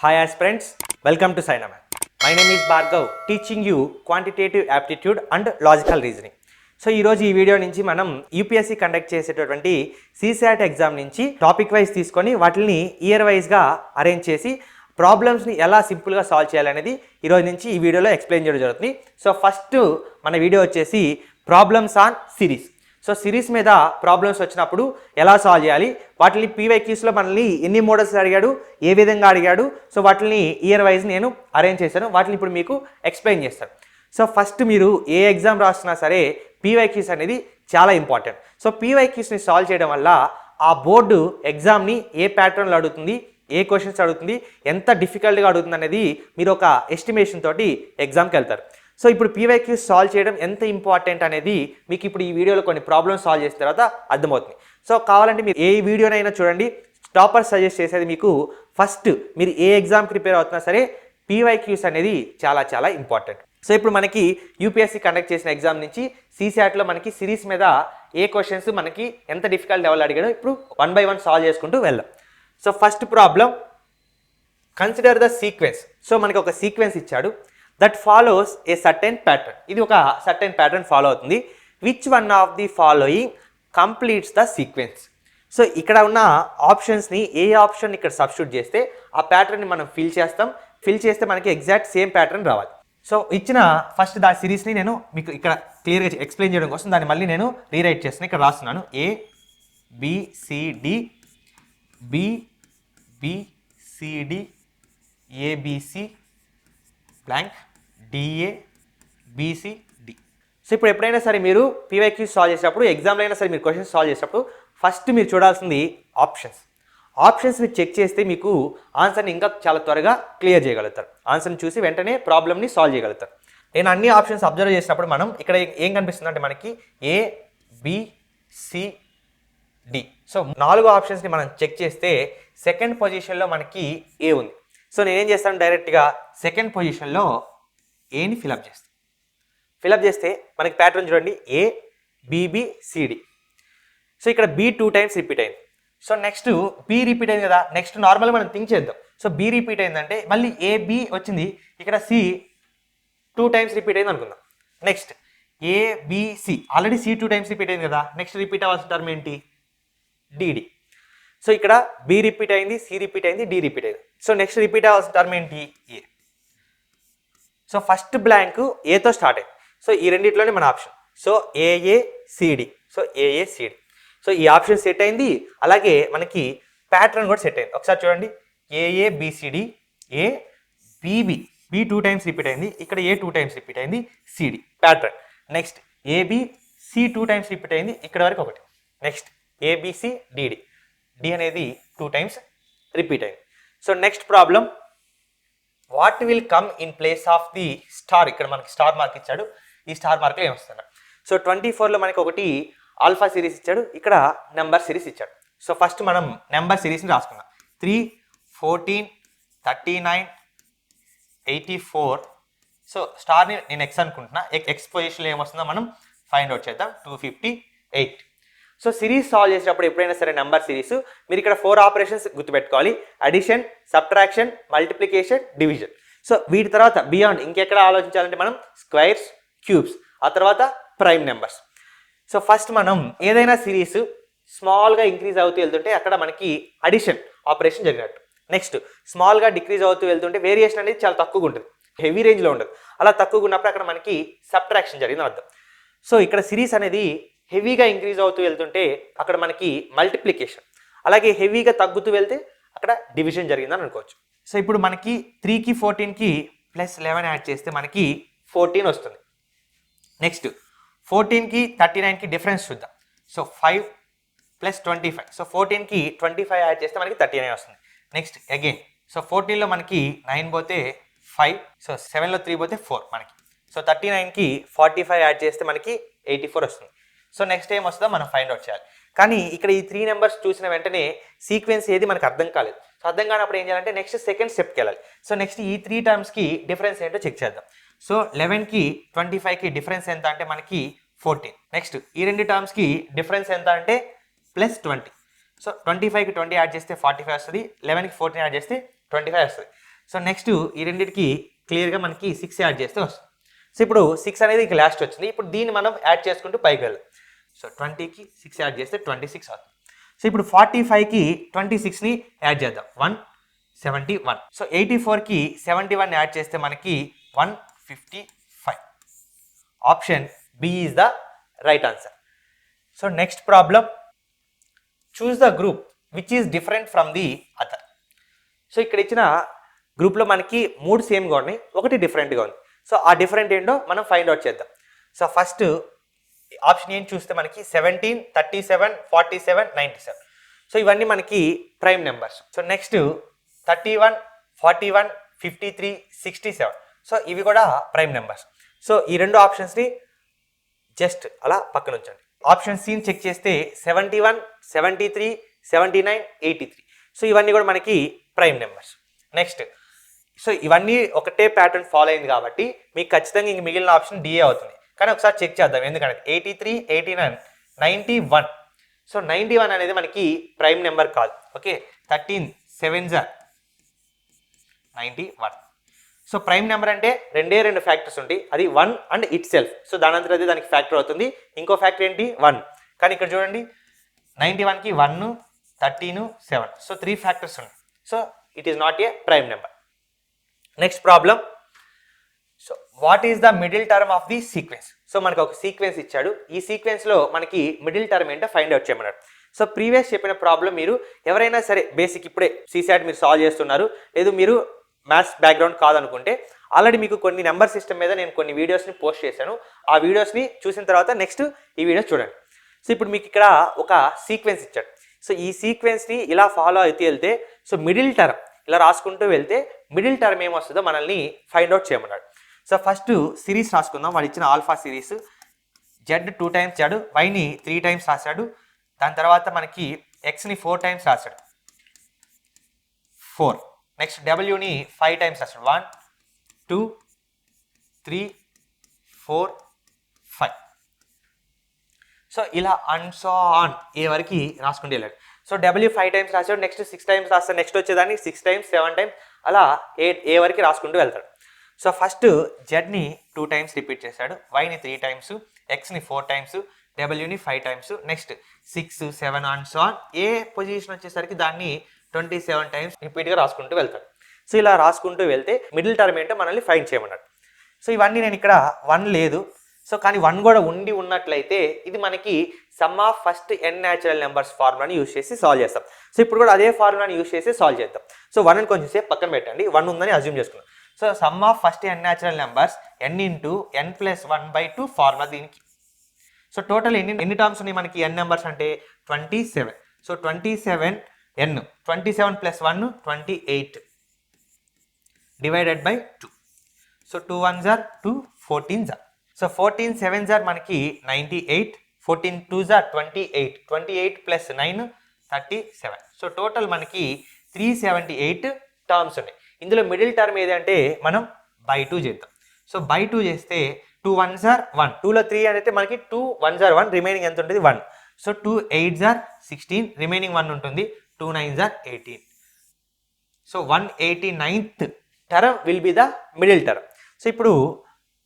Hi aspirants, welcome to Synaman. My name is Bhargav, teaching you quantitative aptitude and logical reasoning. So ఈరోజు ఈ video నుంచి మనం UPSC conduct చేసేటటువంటి CSAT exam నుంచి topic wise తీసుకొని వాటిని ఇయర్ వైజ్గా అరేంజ్ చేసి ప్రాబ్లమ్స్ని ఎలా సింపుల్గా సాల్వ్ చేయాలనేది ఈరోజు నుంచి ఈ వీడియోలో ఎక్స్ప్లెయిన్ చేయడం జరుగుతుంది. సో ఫస్ట్ మన వీడియో వచ్చేసి problems on series. So series మీద ప్రాబ్లమ్స్ వచ్చినప్పుడు ఎలా సాల్వ్ చేయాలి, వాటిని పీవైక్యూస్లో మనల్ని ఎన్ని మోడల్స్ అడిగాడు, ఏ విధంగా అడిగాడు, సో వాటిని ఇయర్ వైజ్ నేను అరేంజ్ చేశాను. వాటిని ఇప్పుడు మీకు ఎక్స్ప్లెయిన్ చేస్తాను. సో ఫస్ట్ మీరు ఏ ఎగ్జామ్ రాస్తున్నా సరే పీవైక్యూస్ అనేది చాలా ఇంపార్టెంట్. సో పీవైక్యూస్ని సాల్వ్ చేయడం వల్ల ఆ బోర్డు ఎగ్జామ్ని ఏ ప్యాటర్న్లో అడుగుతుంది, ఏ క్వశ్చన్స్ అడుగుతుంది, ఎంత డిఫికల్ట్గా అడుగుతుంది అనేది మీరు ఒక ఎస్టిమేషన్ తోటి ఎగ్జామ్కి వెళ్తారు. సో ఇప్పుడు పీవైక్యూస్ సాల్వ్ చేయడం ఎంత ఇంపార్టెంట్ అనేది మీకు ఇప్పుడు ఈ వీడియోలో కొన్ని ప్రాబ్లమ్స్ సాల్వ్ చేసిన తర్వాత అర్థమవుతుంది. సో కావాలంటే మీరు ఏ వీడియోనైనా చూడండి, టాపర్ సజెస్ట్ చేసేది మీకు ఫస్ట్ మీరు ఏ ఎగ్జామ్ ప్రిపేర్ అవుతున్నా సరే పీవైక్యూస్ అనేది చాలా చాలా ఇంపార్టెంట్. సో ఇప్పుడు మనకి యూపీఎస్సీ కండక్ట్ చేసిన ఎగ్జామ్ నుంచి సిసాట్లో మనకి సిరీస్ మీద ఏ క్వశ్చన్స్ మనకి ఎంత డిఫికల్ట్ లెవెల్ అడిగాడో ఇప్పుడు 1 by 1 సాల్వ్ చేసుకుంటూ వెళ్దాం. So first problem, consider the sequence. So మనకి ఒక సీక్వెన్స్ ఇచ్చాడు, that follows a certain pattern. ఇది ఒక సర్టెన్ ప్యాటర్న్ ఫాలో అవుతుంది. Which one of the following completes the sequence. సో ఇక్కడ ఉన్న ఆప్షన్స్ని ఏ ఆప్షన్ ఇక్కడ సబ్స్టిట్యూట్ చేస్తే ఆ ప్యాటర్న్ని మనం ఫిల్ చేస్తాం. ఫిల్ చేస్తే మనకి ఎగ్జాక్ట్ సేమ్ ప్యాటర్న్ రావాలి. సో ఇచ్చిన ఫస్ట్ దా సిరీస్ని నేను మీకు ఇక్కడ క్లియర్గా ఎక్స్ప్లెయిన్ చేయడం కోసం దాన్ని మళ్ళీ నేను రీరైట్ చేస్తున్నాను. ఇక్కడ రాస్తున్నాను ABCD BBCD ABC blank DABCD. So ఇప్పుడు ఎప్పుడైనా సరే మీరు పీవైక్యూస్ సాల్వ్ చేసేటప్పుడు, ఎగ్జామ్లో అయినా సరే మీరు క్వశ్చన్స్ సాల్వ్ చేసేటప్పుడు ఫస్ట్ మీరు చూడాల్సింది ఆప్షన్స్ని చెక్ చేస్తే మీకు ఆన్సర్ని ఇంకా చాలా త్వరగా క్లియర్ చేయగలుగుతారు. ఆన్సర్ని చూసి వెంటనే ప్రాబ్లమ్ని సాల్వ్ చేయగలుగుతారు. నేను అన్ని ఆప్షన్స్ అబ్జర్వ్ చేసినప్పుడు మనం ఇక్కడ ఏం కనిపిస్తుంది అంటే మనకి ABCD. సో 4 ఆప్షన్స్ని మనం చెక్ చేస్తే సెకండ్ పొజిషన్లో మనకి ఏ ఉంది. సో నేనేం చేస్తాను, డైరెక్ట్గా సెకండ్ పొజిషన్లో ఏని ఫిలప్ చేస్తాను. ఫిలప్ చేస్తే మనకి ప్యాటర్న్ చూడండి, ABBCD. సో ఇక్కడ B 2 times రిపీట్ అయింది. సో నెక్స్ట్ B రిపీట్ అయింది కదా, నెక్స్ట్ నార్మల్గా మనం థింక్ చేద్దాం. సో B రిపీట్ అయిందంటే మళ్ళీ AB వచ్చింది, ఇక్కడ C 2 times రిపీట్ అయింది అనుకుందాం. Next ABC, already C 2 times repeat అయింది కదా, నెక్స్ట్ రిపీట్ అవ్వాల్సిన టర్మ్ ఏంటి, DD. సో ఇక్కడ B రిపీట్ అయింది, C రిపీట్ అయింది, D రిపీట్ అయింది. సో నెక్స్ట్ రిపీట్ అవ్వాల్సిన టర్మ్ ఏంటి, A. సో ఫస్ట్ బ్లాంక్ ఏతో స్టార్ట్ అయింది. సో ఈ రెండిట్లోనే మన option. So AACD. So AACD. So ఈ ఆప్షన్ సెట్ అయింది, అలాగే మనకి ప్యాటర్న్ కూడా సెట్ అయింది. ఒకసారి చూడండి, AABCD, ABB, B 2 times repeat అయింది, ఇక్కడ A 2 times రిపీట్ అయింది, CD pattern. Next AB, C 2 times repeat అయింది, ఇక్కడ వరకు ఒకటి. నెక్స్ట్ ABC, DD, D అనేది 2 times రిపీట్ అయింది. So next problem, what will come in place of the star. ఇక్కడ మనకి స్టార్ మార్క్ ఇచ్చాడు, ఈ స్టార్ మార్క్లో ఏమొస్తున్నారు. సో 24లో మనకి ఒకటి ఆల్ఫా సిరీస్ ఇచ్చాడు, ఇక్కడ నెంబర్ సిరీస్ ఇచ్చాడు. సో ఫస్ట్ మనం నెంబర్ సిరీస్ని రాసుకుందాం. 3, 14, 39, 84. సో స్టార్ని నేను ఎక్స్ అనుకుంటున్నా, ఎక్స్ పొజిషన్లో ఏమొస్తుందో మనం ఫైండ్ అవుట్ చేద్దాం. 258. సో సిరీస్ సాల్వ్ చేసేటప్పుడు ఎప్పుడైనా సరే నెంబర్ సిరీస్ మీరు ఇక్కడ 4 ఆపరేషన్స్ గుర్తుపెట్టుకోవాలి, addition, subtraction, multiplication, division. So వీటి తర్వాత బియాండ్ ఇంకెక్కడ ఆలోచించాలంటే మనం స్క్వేర్స్, క్యూబ్స్, ఆ తర్వాత ప్రైమ్ నెంబర్స్. సో ఫస్ట్ మనం ఏదైనా సిరీస్ స్మాల్గా ఇంక్రీజ్ అవుతూ వెళ్తుంటే అక్కడ మనకి అడిషన్ ఆపరేషన్ జరిగినట్టు. నెక్స్ట్ స్మాల్గా డిక్రీజ్ అవుతూ వెళ్తుంటే వేరియేషన్ అనేది చాలా తక్కువగా ఉంటుంది, హెవీ రేంజ్లో ఉండదు. అలా తక్కువగా ఉన్నప్పుడు అక్కడ మనకి సబ్ట్రాక్షన్ జరిగింది అర్థం. సో ఇక్కడ సిరీస్ అనేది హెవీగా ఇంక్రీజ్ అవుతూ వెళ్తుంటే అక్కడ మనకి మల్టిప్లికేషన్, అలాగే హెవీగా తగ్గుతూ వెళ్తే అక్కడ డివిజన్ జరిగిందని అనుకోవచ్చు. సో ఇప్పుడు మనకి 3కి 14కి +11 యాడ్ చేస్తే మనకి 14 వస్తుంది. నెక్స్ట్ 14కి 39కి డిఫరెన్స్ చూద్దాం. సో 5 + 25. సో 14కి 25 యాడ్ చేస్తే మనకి 39 వస్తుంది. నెక్స్ట్ అగైన్, సో 14లో మనకి 9 పోతే 5, సో 7లో 3 పోతే 4 మనకి. సో 39కి 45 యాడ్ చేస్తే మనకి 84 వస్తుంది. సో నెక్స్ట్ ఏం వస్తుందో మనం ఫైండ్ అవుట్ చేయాలి. కానీ ఇక్కడ ఈ 3 నెంబర్స్ చూసిన వెంటనే సీక్వెన్స్ ఏది మనకు అర్థం కాలేదు. సో అర్థం కానప్పుడు ఏం చేయాలంటే నెక్స్ట్ సెకండ్ స్టెప్కి వెళ్ళాలి. సో నెక్స్ట్ ఈ 3 టర్మ్స్కి డిఫరెన్స్ ఏంటో చెక్ చేద్దాం. సో 11కి 25కి డిఫరెన్స్ ఎంత అంటే మనకి 14. నెక్స్ట్ ఈ రెండు టర్మ్స్కి డిఫరెన్స్ ఎంత అంటే +20. సో 25కి 20 యాడ్ చేస్తే 45 వస్తుంది, 11కి 14 యాడ్ చేస్తే 25 వస్తుంది. సో నెక్స్ట్ ఈ రెండింటికి క్లియర్గా మనకి 6 యాడ్ చేస్తే వస్తుంది. సో ఇప్పుడు 6 అనేది ఇంక లాస్ట్ వచ్చింది. ఇప్పుడు దీన్ని మనం యాడ్ చేసుకుంటూ పైకి వెళ్ళాం. సో 20కి 6 యాడ్ చేస్తే 26 అవుతుంది. సో ఇప్పుడు 45కి 26ని యాడ్ చేద్దాం, 171. సో 84కి 71 యాడ్ చేస్తే మనకి 155. Option B is the right answer. So next problem, choose the group which is different from the other. సో ఇక్కడ ఇచ్చిన గ్రూప్లో మనకి 3 సేమ్గా ఉన్నాయి, ఒకటి డిఫరెంట్గా ఉంది. సో ఆ డిఫరెంట్ ఏంటో మనం ఫైండ్ అవుట్ చేద్దాం. సో ఫస్ట్ ఆప్షన్ ఏం చూస్తే మనకి 17, 37, 47, 97. సో ఇవన్నీ మనకి prime numbers. So next 31, 41, 53, 67. So ఇవి కూడా ప్రైమ్ నెంబర్స్. సో ఈ రెండు ఆప్షన్స్ని జస్ట్ అలా పక్కన ఉంచండి. ఆప్షన్ సిని చెక్ చేస్తే 71, 73, 79, 83. సో ఇవన్నీ కూడా మనకి ప్రైమ్ నెంబర్స్. నెక్స్ట్ సో ఇవన్నీ ఒకటే ప్యాటర్న్ ఫాలో అయింది కాబట్టి మీకు ఖచ్చితంగా ఇంక మిగిలిన ఆప్షన్ డిఏ అవుతుంది. కానీ ఒకసారి చెక్ చేద్దాం, ఎందుకంటే 83, 89, 91. సో 91 అనేది మనకి ప్రైమ్ నెంబర్ కాదు. Okay, 13 7s are 91. So prime number అంటే రెండు ఫ్యాక్టర్స్ ఉంటాయి, అది 1 అండ్ ఇట్ సెల్ఫ్. సో దాని అంతా అది దానికి ఫ్యాక్టర్ అవుతుంది. ఇంకో ఫ్యాక్టర్ ఏంటి, 1. కానీ ఇక్కడ చూడండి 91కి 1, 13, 7. సో 3 ఫ్యాక్టర్స్ ఉన్నాయి. So it is not a prime number. Next problem, so what is the middle term of the sequence. సో మనకు ఒక సీక్వెన్స్ ఇచ్చాడు, ఈ సీక్వెన్స్లో మనకి మిడిల్ టర్మ్ ఏంటో ఫైండ్ అవుట్ చేయమన్నాడు. సో ప్రీవియస్ చెప్పిన ప్రాబ్లం మీరు ఎవరైనా సరే బేసిక్ ఇప్పుడే CSAT మీరు సాల్వ్ చేస్తున్నారు, లేదు మీరు మ్యాథ్స్ బ్యాక్గ్రౌండ్ కాదనుకుంటే ఆల్రెడీ మీకు కొన్ని నెంబర్ సిస్టమ్ మీద నేను కొన్ని వీడియోస్ని పోస్ట్ చేశాను. ఆ వీడియోస్ని చూసిన తర్వాత నెక్స్ట్ ఈ వీడియోస్ చూడండి. సో ఇప్పుడు మీకు ఇక్కడ ఒక సీక్వెన్స్ ఇచ్చాడు. సో ఈ సీక్వెన్స్ని ఇలా ఫాలో అయితే వెళ్తే సో మిడిల్ టర్మ్ ఇలా రాసుకుంటూ వెళ్తే మిడిల్ టర్మ్ ఏమొస్తుందో మనల్ని ఫైండ్ అవుట్ చేయమన్నాడు. సో ఫస్ట్ సిరీస్ రాసుకుందాం. వాడు ఇచ్చిన ఆల్ఫా సిరీస్, జెడ్ 2 times ఇచ్చాడు, వైని 3 times రాశాడు. దాని తర్వాత మనకి ఎక్స్ని 4 times రాశాడు, 4. నెక్స్ట్ డబ్ల్యూని 5 times రాశాడు, 1, 2, 3, 4, 5. సో ఇలా అండ్ సో ఆన్ ఏ వరకు రాసుకుంటూ వెళ్ళాడు. సో డబ్ల్యూ 5 times రాశాడు, నెక్స్ట్ 6 times రాస్తాడు, నెక్స్ట్ వచ్చేదాన్ని 6 times, 7 times, అలా ఏ వరకు రాసుకుంటూ వెళ్తాడు. సో ఫస్ట్ జెడ్ని 2 times రిపీట్ చేశాడు, వైని 3 times, ఎక్స్ని 4 times, డబ్ల్యూని 5 times, next 6, 7 and so on. A position వచ్చేసరికి దాన్ని 27 times రిపీట్గా రాసుకుంటూ వెళ్తాడు. సో ఇలా రాసుకుంటూ వెళ్తే మిడిల్ టర్మ్ ఏంటో మనల్ని ఫైండ్ చేయమన్నాడు. సో ఇవన్నీ నేను ఇక్కడ 1 లేదు, సో కానీ 1 కూడా ఉన్నట్లయితే ఇది మనకి sum of first n natural numbers ఫార్ములాని యూజ్ చేసి సాల్వ్ చేస్తాం. సో ఇప్పుడు కూడా అదే ఫార్ములాని యూజ్ చేసి సాల్వ్ చేద్దాం. సో 1ని కొంచెం సేపు పక్కన పెట్టండి, 1 ఉందని అజ్యూమ్ చేసుకున్నాం. So sum of first n natural numbers n into n+1/2 formula దీనికి. సో టోటల్ ఎన్ని టర్మ్స్ ఉన్నాయి మనకి n నెంబర్స్ అంటే 27. So 27 n, 27 + 1 28 divided by 2. So 2 1s are 2, 14s are. So 14 7s are మనకి 98, 14 2s are 28, 28 + 9 37. సో టోటల్ మనకి 378 terms ఉన్నాయి. ఇందులో middle term ఏదంటే మనం బై 2 చేద్దాం. సో బై 2 చేస్తే 2 1s are 1, 2లో 3 అంటే మనకి 2 1s are 1, రిమైనింగ్ ఎంత ఉంటుంది 1. సో 2 8s are 16, రిమైనింగ్ 1 ఉంటుంది, 2 9s are 18. So 189th term will be the middle term. So ఇప్పుడు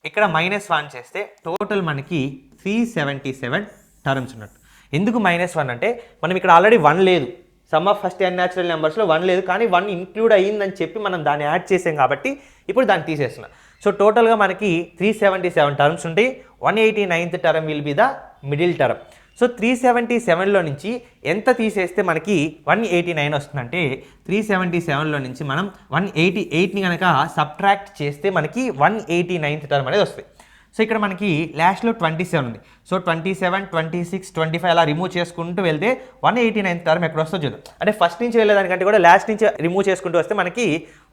ఇక్కడ -1 చేస్తే టోటల్ మనకి 377 టర్మ్స్ ఉన్నట్టు. ఎందుకు -1 అంటే మనం ఇక్కడ ఆల్రెడీ 1 లేదు, sum of first n natural నెంబర్స్లో 1 లేదు, కానీ 1 ఇంక్లూడ్ అయ్యిందని చెప్పి మనం దాన్ని యాడ్ చేసాం కాబట్టి ఇప్పుడు దాన్ని తీసేస్తున్నాం. సో టోటల్గా మనకి 377 టర్మ్స్ ఉంటాయి. 189th term will be the middle term. So 377లో నుంచి ఎంత తీసేస్తే మనకి 189 వస్తుందంటే 377లో నుంచి మనం 188ని కనుక సబ్ట్రాక్ట్ చేస్తే మనకి 189th టర్మ్ అనేది వస్తుంది. సో ఇక్కడ మనకి లాస్ట్లో 27 ఉంది. సో 27, 26, 25 అలా రిమూవ్ చేసుకుంటూ వెళ్తే 189th టర్మ్ ఎక్కడ వస్తుందో చూద్దాం. అంటే ఫస్ట్ నుంచి వెళ్ళేదానికంటే కూడా లాస్ట్ నుంచి రిమూవ్ చేసుకుంటూ వస్తే మనకి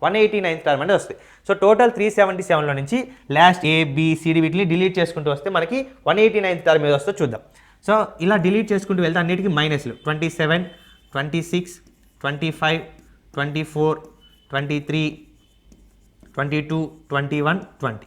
189th టర్మ్ అనేది వస్తుంది. సో టోటల్ 377లో నుంచి లాస్ట్ ABCD వీటిని డిలీట్ చేసుకుంటూ వస్తే మనకి 189th టర్మ్ ఏదో వస్తుందో చూద్దాం. సో ఇలా డిలీట్ చేసుకుంటూ వెళ్తే అన్నిటికీ మైనస్లు 27, 26, 25, 24, 23, 22, 21, 20.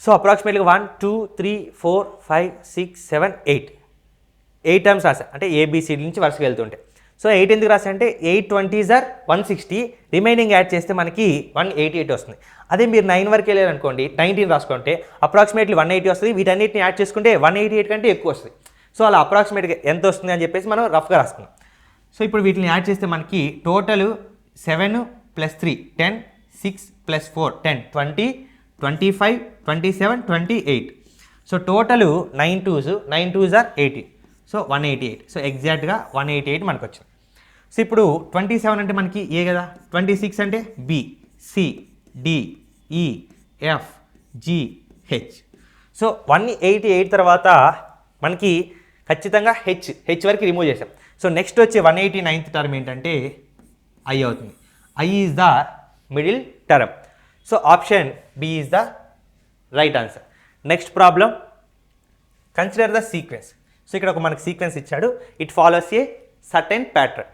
సో అప్రాక్సిమేట్గా 1 2 3 4 5 6 7 8 టర్మ్స్ రాశారు, అంటే ABCD నుంచి వరుసగా వెళ్తుంటాయి. సో 8 ఎందుకు రాసా అంటే 8 20s are 160, రిమైనింగ్ యాడ్ చేస్తే మనకి 188 వస్తుంది. అదే మీరు 9 వరకు వెళ్ళారు అనుకోండి, 19 రాసుకుంటే అప్రాక్సిమేట్లీ 180 వస్తుంది. వీటన్నిటిని యాడ్ చేసుకుంటే 188 కంటే ఎక్కువ వస్తుంది. సో అలా అప్రాక్సిమేట్గా ఎంత వస్తుంది అని చెప్పేసి మనం రఫ్గా రాసుకున్నాం. సో ఇప్పుడు వీటిని యాడ్ చేస్తే మనకి total 7 + 3 10, 6 + 4 10, 20, 25, 27, 28. So total 9 2s are 80. So 188. So ఎగ్జాక్ట్గా 188 మనకు వచ్చింది. సో ఇప్పుడు 27 అంటే మనకి ఏ కదా, 26 అంటే B, C, D, E, F, G, H. So 188 తర్వాత మనకి ఖచ్చితంగా హెచ్ వరకు రిమూవ్ చేసాం. సో నెక్స్ట్ వచ్చే 189th టర్మ్ ఏంటంటే ఐ అవుతుంది. I is the middle term. So option B is the right answer. Next problem, consider the sequence. సో ఇక్కడ ఒక మనకి సీక్వెన్స్ ఇచ్చాడు. It follows a certain pattern.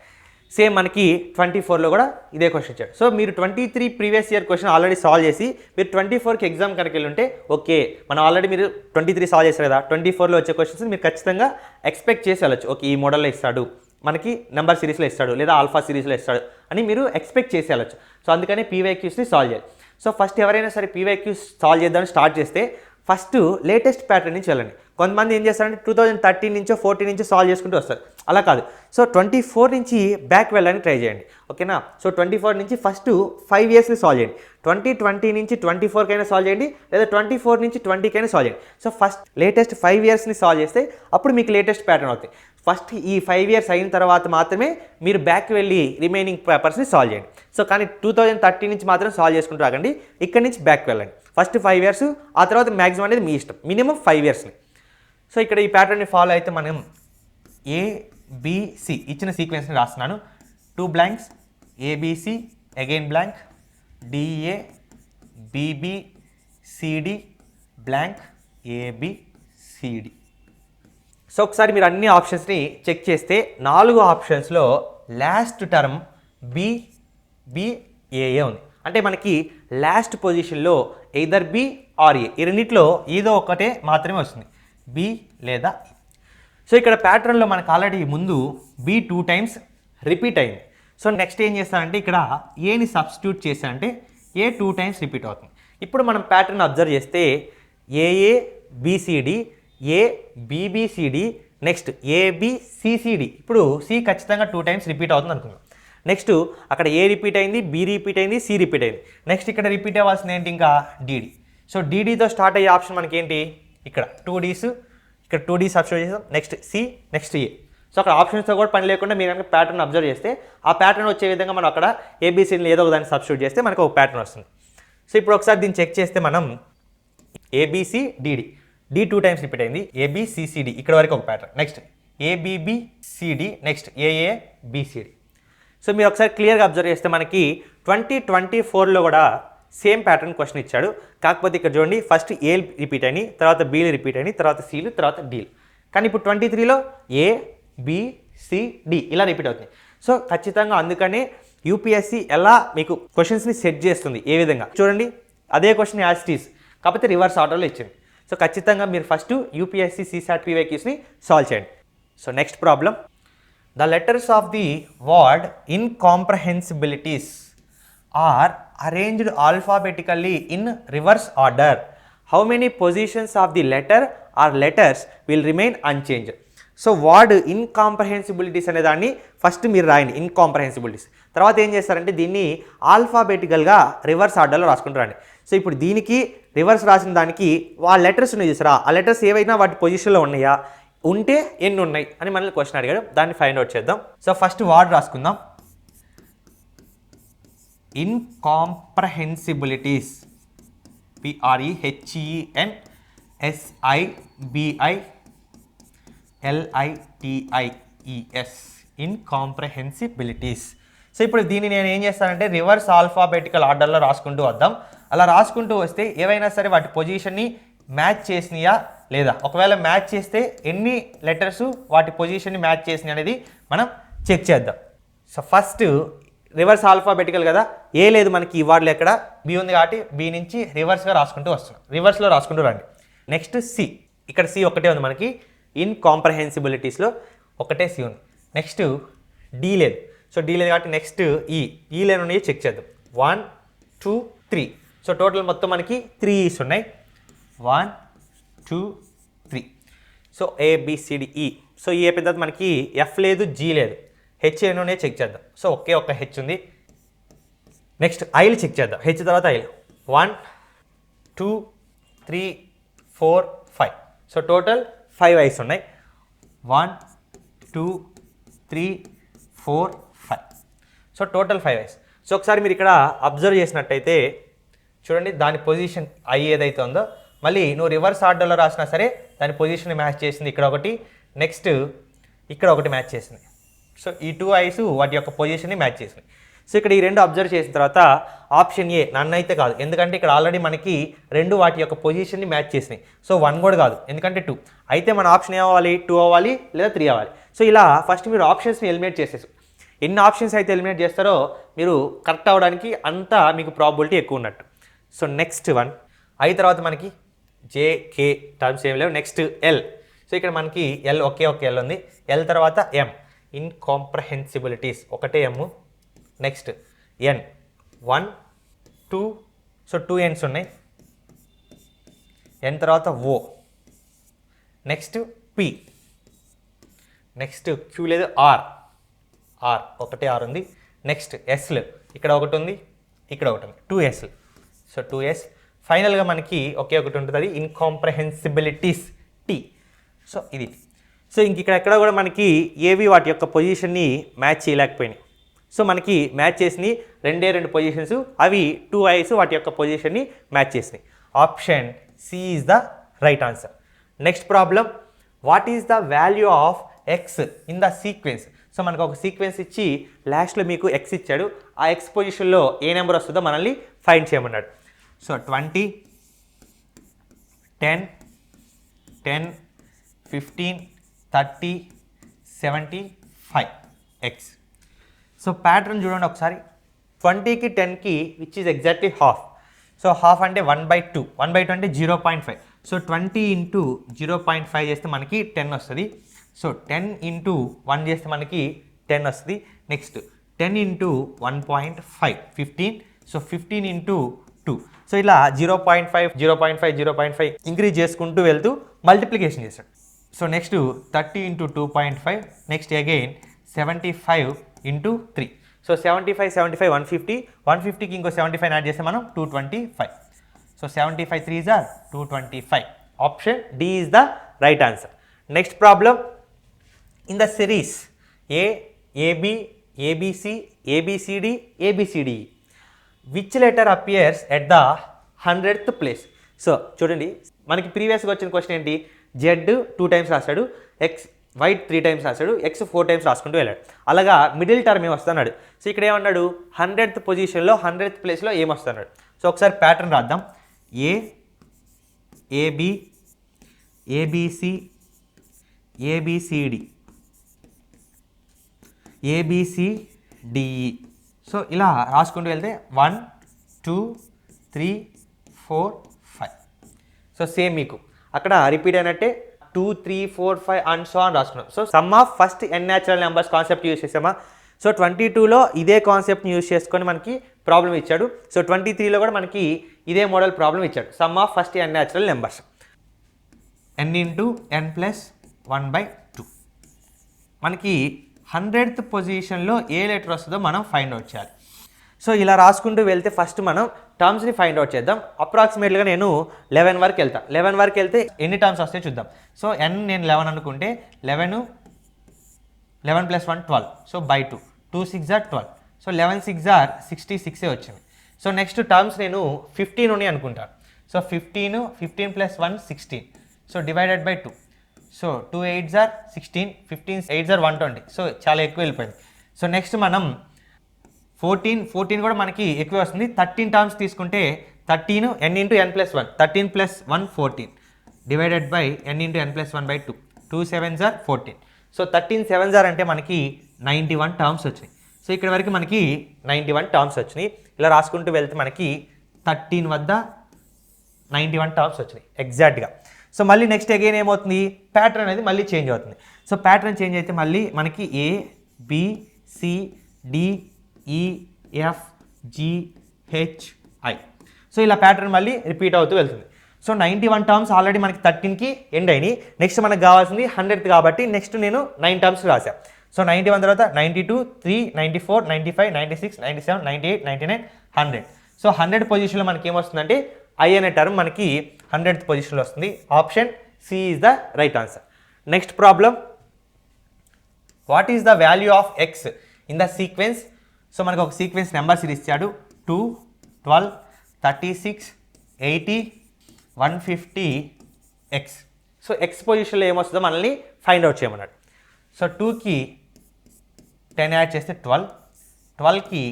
Same మనకి 24లో కూడా ఇదే క్వశ్చన్ ఇచ్చాడు. సో మీరు 23 previous year question already solve చేసి మీరు 24కి ఎగ్జామ్ కనుక వెళ్ళి ఉంటే ఓకే, మనం ఆల్రెడీ మీరు 23 సాల్వ్ చేస్తారు కదా, 24లో వచ్చే క్వశ్చన్స్ మీరు ఖచ్చితంగా ఎక్స్పెక్ట్ చేసి వెళ్ళచ్చు. ఓకే, ఈ మోడల్లో ఇస్తాడు, మనకి నెంబర్ సిరీస్లో ఇస్తాడు, లేదా ఆల్ఫా సిరీస్లో ఇస్తాడు అని మీరు ఎక్స్పెక్ట్ చేసి వెళ్ళచ్చు. సో అందుకని పీవైక్యూస్ని సాల్వ్ చేయాలి. సో ఫస్ట్ ఎవరైనా సరే పీవైక్యూస్ సాల్వ్ చేద్దామని స్టార్ట్ చేస్తే ఫస్ట్ లేటెస్ట్ ప్యాటర్న్ నుంచి వెళ్ళండి. కొంతమంది ఏం చేస్తారంటే 2013 నుంచో 14 నుంచో సాల్వ్ చేసుకుంటూ వస్తారు. అలా కాదు. సో 24 నుంచి బ్యాక్ వెళ్ళడానికి ట్రై చేయండి. ఓకేనా. సో 24 నుంచి ఫస్ట్ 5 ఇయర్స్ని సాల్వ్ చేయండి. 2020 నుంచి 24కైనా సాల్వ్ చేయండి, లేదా 24 నుంచి 20కైనా సాల్వ్ చేయండి. సో ఫస్ట్ లేటెస్ట్ 5 ఇయర్స్ని సాల్వ్ చేస్తే అప్పుడు మీకు లేటెస్ట్ ప్యాటర్న్ అవుతాయి. ఫస్ట్ ఈ 5 ఇయర్స్ అయిన తర్వాత మాత్రమే మీరు బ్యాక్ వెళ్ళి రిమైనింగ్ పేపర్స్ని సాల్వ్ చేయండి. సో కానీ 2013 నుంచి మాత్రం సాల్వ్ చేసుకుంటూ రాకండి, ఇక్కడి నుంచి బ్యాక్ వెళ్ళండి. ఫస్ట్ 5 ఇయర్స్, ఆ తర్వాత మ్యాక్సిమం అనేది మీ ఇష్టం, మినిమం 5 ఇయర్స్ని. సో ఇక్కడ ఈ ప్యాటర్న్ని ఫాలో అయితే మనం ఏబిసి ఇచ్చిన సీక్వెన్స్ని రాస్తున్నాను. 2 blanks, ABC, again blank, DA, BB, CD, blank, ABCD. సో ఒకసారి మీరు అన్ని ఆప్షన్స్ని చెక్ చేస్తే 4 ఆప్షన్స్లో లాస్ట్ టర్మ్ బిఏఏ ఉంది. అంటే మనకి లాస్ట్ పొజిషన్లో ఎయిదర్ బి ఆర్ ఏ, ఈ రెండిట్లో ఏదో ఒకటే మాత్రమే వస్తుంది, బి లేదా. సో ఇక్కడ ప్యాటర్న్లో మనకు ఆల్రెడీ ముందు బి 2 times రిపీట్ అయింది. సో నెక్స్ట్ ఏం చేస్తానంటే ఇక్కడ ఏని సబ్స్టిట్యూట్ చేశానంటే ఏ 2 times రిపీట్ అవుతుంది. ఇప్పుడు మనం ప్యాటర్న్ అబ్జర్వ్ చేస్తే ఏఏ బిసిడి, ఏ బిబిసిడి, నెక్స్ట్ ఏబిసిసిడి. ఇప్పుడు సి ఖచ్చితంగా 2 times రిపీట్ అవుతుంది అనుకుందాం. నెక్స్ట్ అక్కడ ఏ రిపీట్ అయింది, బి రిపీట్ అయింది, సి రిపీట్ అయింది. నెక్స్ట్ ఇక్కడ రిపీట్ అవ్వాల్సింది ఏంటి, ఇంకా డిడి. సో డిడితో స్టార్ట్ అయ్యే ఆప్షన్ మనకి ఏంటి, ఇక్కడ 2 Ds, ఇక్కడ 2 Ds సబ్స్టిట్యూట్ చేసాం. నెక్స్ట్ సి, నెక్స్ట్ ఏ. సో అక్కడ ఆప్షన్స్తో కూడా పని లేకుండా మీరు కనుక ప్యాటర్న్ అబ్జర్వ్ చేస్తే ఆ ప్యాటర్న్ వచ్చే విధంగా మనం అక్కడ ఏబిసిని ఏదో ఒక దాన్ని సబ్స్టిట్యూట్ చేస్తే మనకు ఒక ప్యాటర్న్ వస్తుంది. సో ఇప్పుడు ఒకసారి దీన్ని చెక్ చేస్తే మనం A B C D D, D 2 times repeat అయింది, ఏబిసిసిడి ఇక్కడ వరకు ఒక pattern. Next A B B C D, next A A B C D. So మీరు ఒకసారి క్లియర్గా అబ్జర్వ్ చేస్తే మనకి 2024లో కూడా సేమ్ ప్యాటర్న్ క్వశ్చన్ ఇచ్చాడు. కాకపోతే ఇక్కడ చూడండి, ఫస్ట్ ఏ రిపీట్ అయినాయి, తర్వాత బీలు రిపీట్ అయినాయి, తర్వాత సిలు, తర్వాత డీలు. కానీ ఇప్పుడు 23లో ఏ, బి, సి, డి ఇలా రిపీట్ అవుతుంది. సో ఖచ్చితంగా అందుకనే యూపీఎస్సీ ఎలా మీకు క్వశ్చన్స్ని సెట్ చేస్తుంది, ఏ విధంగా చూడండి, అదే క్వశ్చన్ యాజ్ ఇట్ ఈస్ కాకపోతే రివర్స్ ఆర్డర్లో ఇచ్చింది. సో ఖచ్చితంగా మీరు ఫస్ట్ యూపీఎస్సీ సిసాట్ పీవైక్యూస్ని సాల్వ్ చేయండి. So next problem, the letters of the word incomprehensibilities are arranged alphabetically in reverse order. How many positions of the letter or letters will remain unchanged? So word incomprehensibilities అనే దాన్ని first మీరు రాయండి, ఇన్కాంప్రహెన్సిబిలిటీస్. తర్వాత ఏం చేస్తారంటే దీన్ని ఆల్ఫాబెటికల్గా reverse ఆర్డర్లో రాసుకుంటూ రండి. సో ఇప్పుడు దీనికి రివర్స్ రాసిన దానికి వాళ్ళ లెటర్స్ ఉన్నాయి చూసారా, ఆ లెటర్స్ ఏవైనా వాటి పొజిషన్లో ఉన్నాయా, ఉంటే ఎన్ని ఉన్నాయి అని మనల్ని క్వశ్చన్ అడిగాడు. దాన్ని ఫైండ్ అవుట్ చేద్దాం. సో ఫస్ట్ వర్డ్ రాసుకుందాం, ఇన్కాంప్రహెన్సిబిలిటీస్, PREHENSIBILITIES, ఇన్కాంప్రహెన్సిబిలిటీస్. సో ఇప్పుడు దీన్ని నేను ఏం చేస్తానంటే రివర్స్ ఆల్ఫాబెటికల్ ఆర్డర్లో రాసుకుంటూ వద్దాం. అలా రాసుకుంటూ వస్తే ఏవైనా సరే వాటి పొజిషన్ని మ్యాచ్ చేసినాయా లేదా, ఒకవేళ మ్యాచ్ చేస్తే ఎన్ని లెటర్స్ వాటి పొజిషన్ని మ్యాచ్ చేసినాయి అనేది మనం చెక్ చేద్దాం. సో ఫస్ట్ రివర్స్ ఆల్ఫాబెటికల్ కదా, ఏ లేదు మనకి ఈ వర్డ్లో, ఎక్కడ బి ఉంది కాబట్టి బి నుంచి రివర్స్గా రాసుకుంటూ వస్తున్నాం, రివర్స్లో రాసుకుంటూ రండి. నెక్స్ట్ సి, ఇక్కడ సి ఒకటే ఉంది మనకి, ఇన్కాంప్రహెన్సిబిలిటీస్లో ఒకటే సి ఉంది. నెక్స్ట్ డి లేదు. సో డి లేదు కాబట్టి నెక్స్ట్ ఈ లైన్ ఉన్నాయి చెక్ చేద్దాం. 1 2 3. సో టోటల్ మొత్తం మనకి 3 ఈస్ ఉన్నాయి. 1 2 3. So ABCDE. సో ఈ అయిపోయిన తర్వాత మనకి ఎఫ్ లేదు, జీ లేదు, హెచ్ ఎన్ని ఉన్నాయి చెక్ చేద్దాం. సో ఒకే ఒక్క హెచ్ ఉంది. నెక్స్ట్ ఐలు చెక్ చేద్దాం. హెచ్ తర్వాత ఐలు 1 2 3 4 5. సో టోటల్ 5 ఐస్ ఉన్నాయి. 1 2 3 4 5. So total 5 ice. సో ఒకసారి మీరు ఇక్కడ అబ్జర్వ్ చేసినట్టయితే చూడండి, దాని పొజిషన్ ఐ ఏదైతే ఉందో మళ్ళీ నువ్వు రివర్స్ ఆర్డర్లో రాసినా సరే దాని పొజిషన్ మ్యాచ్ చేసింది. ఇక్కడ ఒకటి, నెక్స్ట్ ఇక్కడ ఒకటి మ్యాచ్ చేసింది. సో ఈ 2 ఐస్ వాటి యొక్క పొజిషన్ని మ్యాచ్ చేసింది. సో ఇక్కడ ఈ రెండు అబ్జర్వ్ చేసిన తర్వాత ఆప్షన్ ఏ నన్ను అయితే కాదు, ఎందుకంటే ఇక్కడ ఆల్రెడీ మనకి రెండు వాటి యొక్క పొజిషన్ని మ్యాచ్ చేసినాయి. సో 1 కూడా కాదు, ఎందుకంటే 2 అయితే మన ఆప్షన్ ఏమవ్వాలి, 2 అవ్వాలి లేదా 3 అవ్వాలి. సో ఇలా ఫస్ట్ మీరు ఆప్షన్స్ని ఎలిమినేట్ చేసేసి ఎన్ని ఆప్షన్స్ అయితే ఎలిమినేట్ చేస్తారో మీరు కరెక్ట్ అవ్వడానికి అంతా మీకు ప్రాబిలిటీ ఎక్కువ ఉన్నట్టు. సో నెక్స్ట్ వన్ ఐ తర్వాత మనకి జేకే టర్మ్స్ ఏం లేవు. Next L. సో ఇక్కడ మనకి ఎల్ ఒకే ఎల్ ఉంది. ఎల్ తర్వాత ఎం ఇన్కాంప్రహెన్సిబిలిటీస్ ఒకటే ఎమ్. నెక్స్ట్ ఎన్ 1 2. సో 2 ఎన్స్ ఉన్నాయి. ఎన్ తర్వాత O. Next P. Next Q లేదు, ఆర్ ఒకటే ఆర్ ఉంది. నెక్స్ట్ ఎస్లు ఇక్కడ ఒకటి ఉంది, ఇక్కడ ఒకటి ఉంది, 2 ఎస్లు. So 2 yes. ఫైనల్గా మనకి ఒకే ఒకటి ఉంటుంది, అది ఇన్కాంప్రహెన్సిబిలిటీస్ టీ. సో ఇది. సో ఇంక ఇక్కడ ఎక్కడ కూడా మనకి ఏవి వాటి యొక్క పొజిషన్ని మ్యాచ్ చేయలేకపోయినాయి. సో మనకి మ్యాచ్ చేసినవి రెండు పొజిషన్స్, అవి 2 ఐస్ వాటి యొక్క పొజిషన్ని మ్యాచ్ చేసినాయి. Option C is the right answer. Next problem, what is the value of X in the sequence. సో మనకు ఒక సీక్వెన్స్ ఇచ్చి లాస్ట్లో మీకు ఎక్స్ ఇచ్చాడు, ఆ ఎక్స్ పొజిషన్లో ఏ నెంబర్ వస్తుందో మనల్ని ఫైండ్ చేయమన్నాడు. So 20 10 10 15 30 75 X. సో ప్యాటర్న్ చూడండి ఒకసారి. 20కి 10కి which is exactly half. So half అంటే 1/2. 1/2 అంటే 0.5. సో 20 ఇంటూ 0.5 చేస్తే మనకి 10 వస్తుంది. సో 10 ఇంటూ 1 చేస్తే మనకి 10 వస్తుంది. Next 10 into 1.5 15. So 15 into 2. So ఇలా 0.5 0.5 0.5 ఇంక్రీజ్ చేసుకుంటూ వెళ్తూ మల్టిప్లికేషన్ చేస్తాడు. So next 30 into 2.5. Next again 75 into 3. So 75 75 150. 150కి ఇంకో 75 యాడ్ చేస్తే మనం 225. So 75 3s are 225. Option D is the right answer. Next problem, in the series A, AB, ABC, ABCD, ABCDE, which letter appears at the 100th place? So చూడండి, మనకి ప్రీవియస్గా వచ్చిన question ఏంటి, Z 2 times రాశాడు, X why 3 times రాశాడు, X 4 times రాసుకుంటూ వెళ్ళాడు. అలాగా మిడిల్ టర్మ్ ఏమొస్తున్నాడు. సో ఇక్కడ ఏమన్నాడు, 100th పొజిషన్లో 100th ప్లేస్లో ఏమొస్తున్నాడు. సో ఒకసారి ప్యాటర్న్ రాద్దాం. A, A B, A B C, A B C D, ABCDE. So ఇలా రాసుకుంటూ వెళ్తే 1 2 3 4 5. సో సేమ్ మీకు అక్కడ రిపీట్ అయినట్టే 2 3 4 5 అండ్ సో అని రాసుకున్నాం. So sum of first N natural numbers concept use చేసామా. సో 22లో ఇదే కాన్సెప్ట్ని యూజ్ చేసుకొని మనకి ప్రాబ్లం ఇచ్చాడు. సో 23లో కూడా మనకి ఇదే మోడల్ ప్రాబ్లం ఇచ్చాడు. Sum of first N natural numbers n into n plus 1/2. మనకి 100th పొజిషన్లో ఏ లెటర్ వస్తుందో మనం ఫైండ్ అవుట్ చేయాలి. సో ఇలా రాసుకుంటూ వెళ్తే ఫస్ట్ మనం టర్మ్స్ని ఫైండ్ అవుట్ చేద్దాం. అప్రాక్సిమేట్గా నేను 11 వరకు వెళ్తాను. 11 వరకు వెళ్తే ఎన్ని టర్మ్స్ వస్తాయో చూద్దాం. సో n నేను 11 అనుకుంటే 11 plus 1 12. So by 2 2 6 are 12. So 11 6 are 66 వచ్చింది. సో నెక్స్ట్ టర్మ్స్ నేను 15 ఉన్నాయి అనుకుంటాను. So 15 plus 1 16. So divided by 2. So 2 8s are 16, 15 8s are 120. So చాలా ఎక్కువ వెళ్ళిపోయింది. సో నెక్స్ట్ మనం 14 కూడా మనకి ఎక్కువ వస్తుంది. 13 టర్మ్స్ తీసుకుంటే 13 n into n plus 1, 13 plus 1 14 divided by n into n plus 1/2. 2 7s are 14. So 13 7s are అంటే మనకి 91 టర్మ్స్ వచ్చినాయి. సో ఇక్కడ వరకు మనకి 91 టర్మ్స్ వచ్చినాయి. ఇలా రాసుకుంటూ వెళ్తే మనకి 13 వద్ద 91 టర్మ్స్ వచ్చినాయి ఎగ్జాక్ట్గా. సో మళ్ళీ నెక్స్ట్ అగైన్ ఏమవుతుంది, ప్యాటర్న్ అనేది మళ్ళీ చేంజ్ అవుతుంది. సో ప్యాటర్న్ చేంజ్ అయితే మళ్ళీ మనకి A B C C D E F G H I. So ఇలా ప్యాటర్న్ మళ్ళీ రిపీట్ అవుతూ వెళ్తుంది. సో 91 టర్మ్స్ ఆల్రెడీ మనకి 13కి ఎండ్ అయినాయి. నెక్స్ట్ మనకు కావాల్సింది 100th కాబట్టి నెక్స్ట్ నేను 9 టర్మ్స్ రాశాను. సో 91 తర్వాత 92, 3, 94, 95, 96, 97, 98, 99, 100. సో 100 పొజిషన్లో మనకి ఏమొస్తుందంటే ఐ అనే టర్మ్ మనకి 100th పొజిషన్లో వస్తుంది. Option C is the right answer. Next problem, what is the value of X in the sequence? సో మనకు ఒక సీక్వెన్స్ నెంబర్స్ ఇచ్చాడు 2, 12, 36, 80, 150 ఎక్స్. సో ఎక్స్ పొజిషన్లో ఏమొస్తుందో మనల్ని ఫైండ్ అవుట్ చేయమన్నాడు. సో 2కి 10 యాడ్ చేస్తే 12, 12కి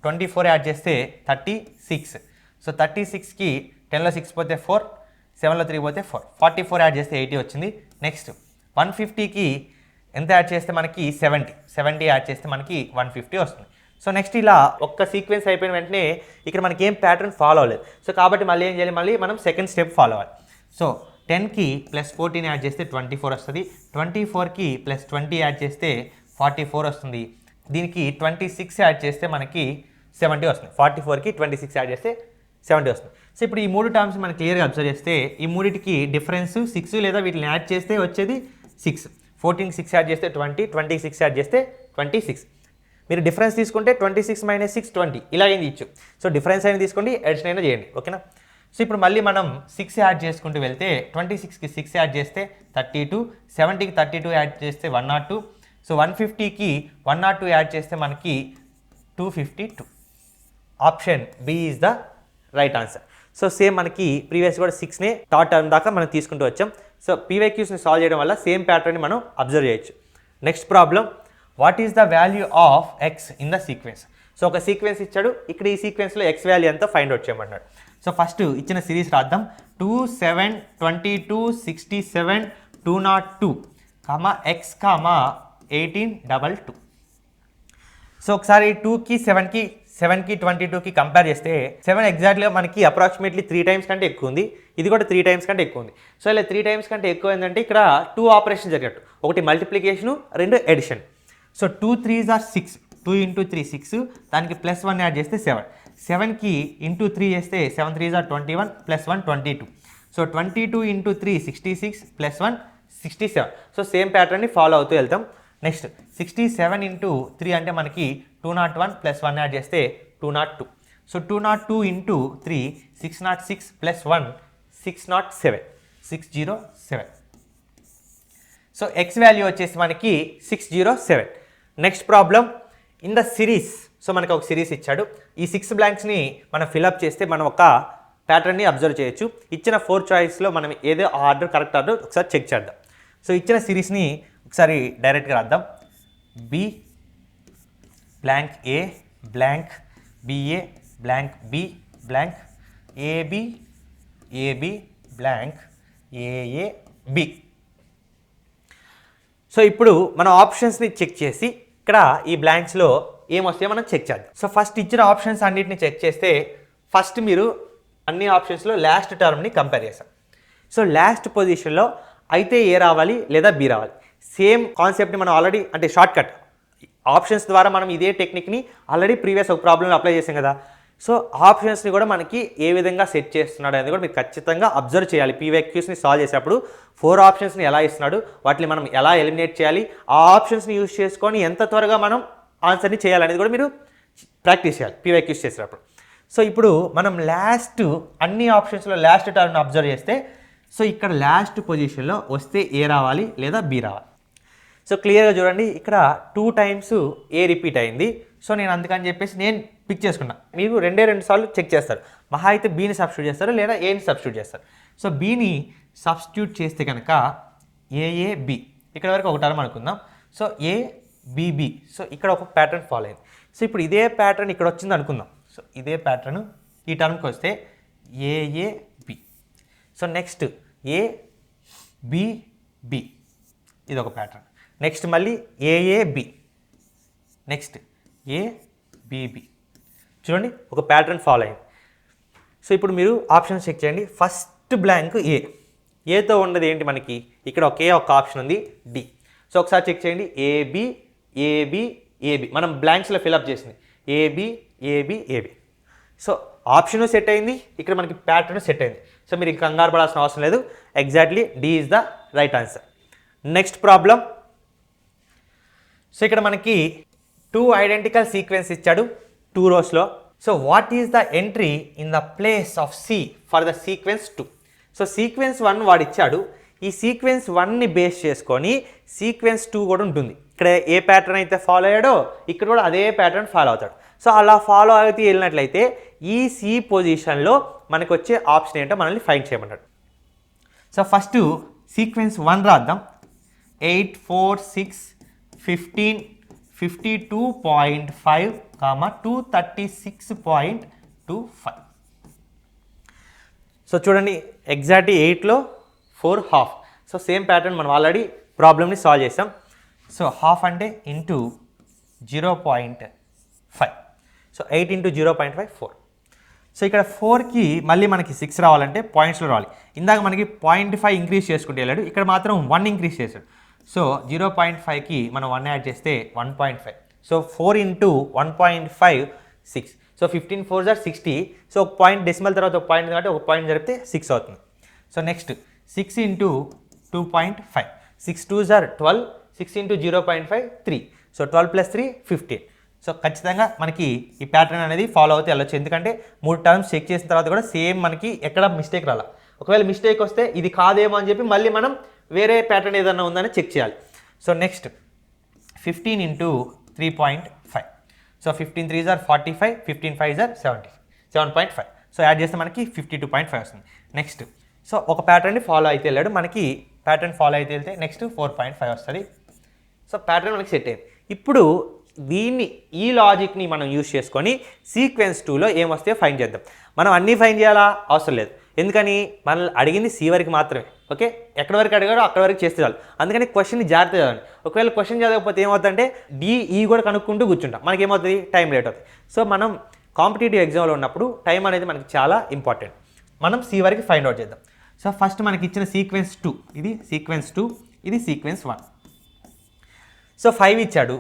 24 యాడ్ చేస్తే 36. సో 36కి 10లో 6 పోతే 4, 7లో 3 పోతే 4, 44 యాడ్ చేస్తే 80 వచ్చింది. నెక్స్ట్ 150కి ఎంత యాడ్ చేస్తే మనకి 70 యాడ్ చేస్తే మనకి 150 వస్తుంది. సో నెక్స్ట్ ఇలా ఒక్క సీక్వెన్స్ అయిపోయిన వెంటనే ఇక్కడ మనకి ఏం ప్యాటర్న్ ఫాలో అవ్వలేదు. సో కాబట్టి మళ్ళీ ఏం చేయాలి, మళ్ళీ మనం సెకండ్ స్టెప్ ఫాలో అవ్వాలి. సో 10కి +14 యాడ్ చేస్తే 24 వస్తుంది. 24కి +20 యాడ్ చేస్తే 44 వస్తుంది. దీనికి 26 యాడ్ చేస్తే మనకి 70 వస్తుంది. 44కి 26 యాడ్ చేస్తే 70 వస్తుంది. సో ఇప్పుడు ఈ 3 టర్మ్స్ మనం క్లియర్గా అబ్జర్వ్ చేస్తే ఈ మూడింటికి డిఫరెన్స్ 6 లేదా వీటిని యాడ్ చేస్తే వచ్చేది 6. 14కి 6 యాడ్ చేస్తే 20, 20కి 6 యాడ్ చేస్తే 26. మీరు డిఫరెన్స్ తీసుకుంటే 26 - 6 20 ఇలాగే ఇచ్చు. సో డిఫరెన్స్ అయినా తీసుకోండి, అడిషన్ అయినా చేయండి, ఓకేనా. సో ఇప్పుడు మళ్ళీ మనం 6 యాడ్ చేసుకుంటూ వెళ్తే 26కి 6 యాడ్ చేస్తే 32, 70కి 32 యాడ్ చేస్తే 102. సో 150కి 102 యాడ్ చేస్తే మనకి 252. Option B is the right answer. So same మనకి ప్రీవియస్ కూడా 6నే థర్డ్ టర్మ్ దాకా మనం తీసుకుంటూ వచ్చాం. సో పీవైక్యూస్ని సాల్వ్ చేయడం వల్ల సేమ్ ప్యాటర్న్ని మనం అబ్జర్వ్ చేయొచ్చు. Next problem, what is the value of X in the sequence? So ఒక సీక్వెన్స్ ఇచ్చాడు, ఇక్కడ ఈ సీక్వెన్స్లో ఎక్స్ వాల్యూ ఎంతో ఫైండ్ అవుట్ చేయమన్నాడు. సో ఫస్ట్ ఇచ్చిన సిరీస్ రాద్దాం. 2, 7, 22, 67, 202, ఎక్స్ 18, 22. సో ఒకసారి 2కి 7కి 22కి కంపేర్ చేస్తే 7 ఎగ్జాక్ట్గా మనకి అప్రాక్సిమేట్లీ 3 టైమ్స్ కంటే ఎక్కువ ఉంది. ఇది కూడా 3 టైమ్స్ కంటే ఎక్కువ ఉంది. సో ఇలా 3 టైమ్స్ కంటే ఎక్కువ ఏంటంటే ఇక్కడ 2 ఆపరేషన్ జరిగినట్టు, ఒకటి multiplication, 2 edition. So 2 3s are 6, 2 × 3 6, దానికి +1 యాడ్ చేస్తే 7, 7కి × 3 చేస్తే 7 3s are 21, +1 22. So 22 × 3 66, +1 67. So same ప్యాటర్న్ని ఫాలో అవుతూ వెళ్తాం. నెక్స్ట్ 67 × 3 అంటే మనకి 201 +1 యాడ్ చేస్తే 202. సో 202 × 3 606 +1 607, 607. సో ఎక్స్ వాల్యూ వచ్చేసి మనకి 607. Next problem, in the series. So మనకి ఒక సిరీస్ ఇచ్చాడు. ఈ 6 బ్లాంక్స్ని మనం ఫిల్అప్ చేస్తే మనం ఒక ప్యాటర్న్ని అబ్జర్వ్ చేయొచ్చు. ఇచ్చిన 4 చాయిస్లో మనం ఏదో ఆర్డర్ కరెక్ట్ ఆర్డర్ ఒకసారి చెక్ చేద్దాం. సో ఇచ్చిన సిరీస్ని ఒకసారి డైరెక్ట్గా రాద్దాం. B blank A blank BA blank B blank AB AB blank AA B. So ఇప్పుడు మనం ఆప్షన్స్ని చెక్ చేసి ఇక్కడ ఈ బ్లాంక్స్లో ఏమొస్తాయో మనం చెక్ చేద్దాం. సో ఫస్ట్ ఇచ్చిన ఆప్షన్స్ అన్నిటిని చెక్ చేస్తే ఫస్ట్ మీరు అన్ని ఆప్షన్స్లో లాస్ట్ టర్మ్ని కంపేర్ చేస్తాం. సో లాస్ట్ పొజిషన్లో అయితే ఏ రావాలి లేదా బి రావాలి. సేమ్ కాన్సెప్ట్ని మనం ఆల్రెడీ అంటే షార్ట్ కట్ ఆప్షన్స్ ద్వారా మనం ఇదే టెక్నిక్ని ఆల్రెడీ ప్రీవియస్ ఒక ప్రాబ్లంలో అప్లై చేసాం కదా. సో ఆప్షన్స్ని కూడా మనకి ఏ విధంగా సెట్ చేస్తున్నాడు అనేది కూడా మీరు ఖచ్చితంగా అబ్జర్వ్ చేయాలి. పీవైక్యూస్ని సాల్వ్ చేసేటప్పుడు 4 ఆప్షన్స్ని ఎలా ఇస్తున్నాడు, వాటిని మనం ఎలా ఎలిమినేట్ చేయాలి, ఆ ఆప్షన్స్ని యూజ్ చేసుకొని ఎంత త్వరగా మనం ఆన్సర్ని చేయాలనేది కూడా మీరు ప్రాక్టీస్ చేయాలి పీవైక్యూస్ చేసేటప్పుడు. సో ఇప్పుడు మనం లాస్ట్ అన్ని ఆప్షన్స్లో లాస్ట్ టర్మ్ని అబ్జర్వ్ చేస్తే సో ఇక్కడ లాస్ట్ పొజిషన్లో వస్తే ఏ రావాలి లేదా బి రావాలి. సో క్లియర్గా చూడండి, ఇక్కడ 2 టైమ్స్ ఏ రిపీట్ అయింది. సో నేను అందుకని చెప్పేసి నేను పిక్ చేసుకున్నా. మీరు 2 సార్లు చెక్ చేస్తారు. మహా అయితే బీని సబ్స్టిట్యూట్ చేస్తారు లేదా ఏని సబ్స్టిట్యూట్ చేస్తారు. సో బీని సబ్స్టిట్యూట్ చేస్తే కనుక ఏఏబి ఇక్కడ వరకు ఒక టర్మ్ అనుకుందాం. సో ఏబిబి, సో ఇక్కడ ఒక ప్యాటర్న్ ఫాలో అయింది. సో ఇప్పుడు ఇదే ప్యాటర్న్ ఇక్కడ వచ్చింది అనుకుందాం. సో ఇదే ప్యాటర్న్ ఈ టర్మ్కి వస్తే ఏఏబి. సో నెక్స్ట్ ఏబిబి, ఇది ఒక ప్యాటర్న్. నెక్స్ట్ మళ్ళీ ఏఏబి, నెక్స్ట్ ఏబిబి. చూడండి ఒక ప్యాటర్న్ ఫాలో అయింది. సో ఇప్పుడు మీరు ఆప్షన్స్ చెక్ చేయండి. ఫస్ట్ బ్లాంక్ ఏతో ఉన్నది ఏంటి మనకి, ఇక్కడ ఒకే ఒక ఆప్షన్ ఉంది డి. సో ఒకసారి చెక్ చేయండి, ఏబి ఏబి ఏబి మనం బ్లాంక్స్లో ఫిల్అప్ చేసింది A B A B A B. So option set అయింది, ఇక్కడ మనకి ప్యాటర్న్ సెట్ అయింది. సో మీరు ఇంకా కంగారు పడాల్సిన అవసరం లేదు, exactly D is the right answer. Next problem. So ఇక్కడ మనకి 2 ఐడెంటికల్ సీక్వెన్స్ ఇచ్చాడు 2 రోస్లో. So what is the entry in the place of C for the sequence 2? So sequence 1 వాడు ఇచ్చాడు, ఈ సీక్వెన్స్ 1ని బేస్ చేసుకొని సీక్వెన్స్ 2 కూడా ఉంటుంది. ఇక్కడ ఏ ప్యాటర్న్ అయితే ఫాలో అయ్యాడో ఇక్కడ కూడా అదే ప్యాటర్న్ ఫాలో అవుతాడు. సో అలా ఫాలో అవుతూ వెళ్ళినట్లయితే ఈ సి పొజిషన్లో మనకు వచ్చే ఆప్షన్ ఏంటో మనల్ని ఫైండ్ చేయమన్నాడు. సో ఫస్ట్ సీక్వెన్స్ 1 రాద్దాం. 8 4 6 15 52.5, 236.25. సో చూడండి ఎగ్జాక్ట్లీ 8లో 4 హాఫ్. సో సేమ్ ప్యాటర్న్ మనం ఆల్రెడీ ప్రాబ్లమ్ని సాల్వ్ చేసాం. సో హాఫ్ అంటే ఇంటూ 0.5. So 8 into 0.5 4. సో ఇక్కడ 4కి మళ్ళీ మనకి 6 రావాలంటే పాయింట్స్లో రావాలి. ఇందాక మనకి 0.5 ఇంక్రీజ్ చేసుకుంటూ వెళ్ళాడు, ఇక్కడ మాత్రం 1 ఇంక్రీజ్ చేశాడు. సో 0.5కి మనం 1 యాడ్ చేస్తే 1.5. So 4 into 1.5 6. సో 15 4 జార్ 60. సో ఒక పాయింట్ డెసిమల్ తర్వాత ఒక పాయింట్ కాబట్టి ఒక పాయింట్ జరిపితే 6 అవుతుంది. So next 6 into 2.5. 6 2 జార్ 12. 6 ఇంటూ 0.5 3. So 12 plus 3 15. సో ఖచ్చితంగా మనకి ఈ ప్యాటర్న్ అనేది ఫాలో అవుతే వెళ్ళొచ్చు, ఎందుకంటే 3 టర్మ్స్ చెక్ చేసిన తర్వాత కూడా సేమ్ మనకి ఎక్కడ మిస్టేక్ రాలా. ఒకవేళ మిస్టేక్ వస్తే ఇది కాదేమో అని చెప్పి మళ్ళీ మనం వేరే ప్యాటర్న్ ఏదన్నా ఉందని చెక్ చేయాలి. So next 15 into 3.5. సో 15 3 జార్ 45. 15 5 జార్ 7.5. సో యాడ్ చేస్తే మనకి 52.5 వస్తుంది. నెక్స్ట్ సో ఒక ప్యాటర్న్ని ఫాలో అయితే వెళ్ళాడు, మనకి ప్యాటర్న్ ఫాలో అయితే వెళ్తే నెక్స్ట్ 4.5 వస్తుంది. సో ప్యాటర్న్ మనకి సెట్ అయింది. ఇప్పుడు ఈ లాజిక్ని మనం యూజ్ చేసుకొని సీక్వెన్స్ 2లో ఏమొస్తే ఫైండ్ చేద్దాం. మనం అన్నీ ఫైండ్ చేయాలా అవసరం లేదు, ఎందుకని మనల్ని అడిగింది సి వరకు మాత్రమే. ఓకే, ఎక్కడి వరకు అడిగాడో అక్కడి వరకు చేస్తే చాలు. అందుకని క్వశ్చన్ని జాగ్రత్త చదవండి. ఒకవేళ క్వశ్చన్ చదవకపోతే ఏమవుతుందంటే డిఈ కూడా కనుక్కుంటూ కూర్చుంటాం, మనకి ఏమవుతుంది టైం లేట్ అవుతుంది. సో మనం కాంపిటేటివ్ ఎగ్జామ్లో ఉన్నప్పుడు టైం అనేది మనకి చాలా ఇంపార్టెంట్. మనం సి వరకు ఫైండ్ అవుట్ చేద్దాం. సో ఫస్ట్ మనకి ఇచ్చిన సీక్వెన్స్ 2, ఇది సీక్వెన్స్ 2, ఇది సీక్వెన్స్ 1. సో 5 ఇచ్చాడు,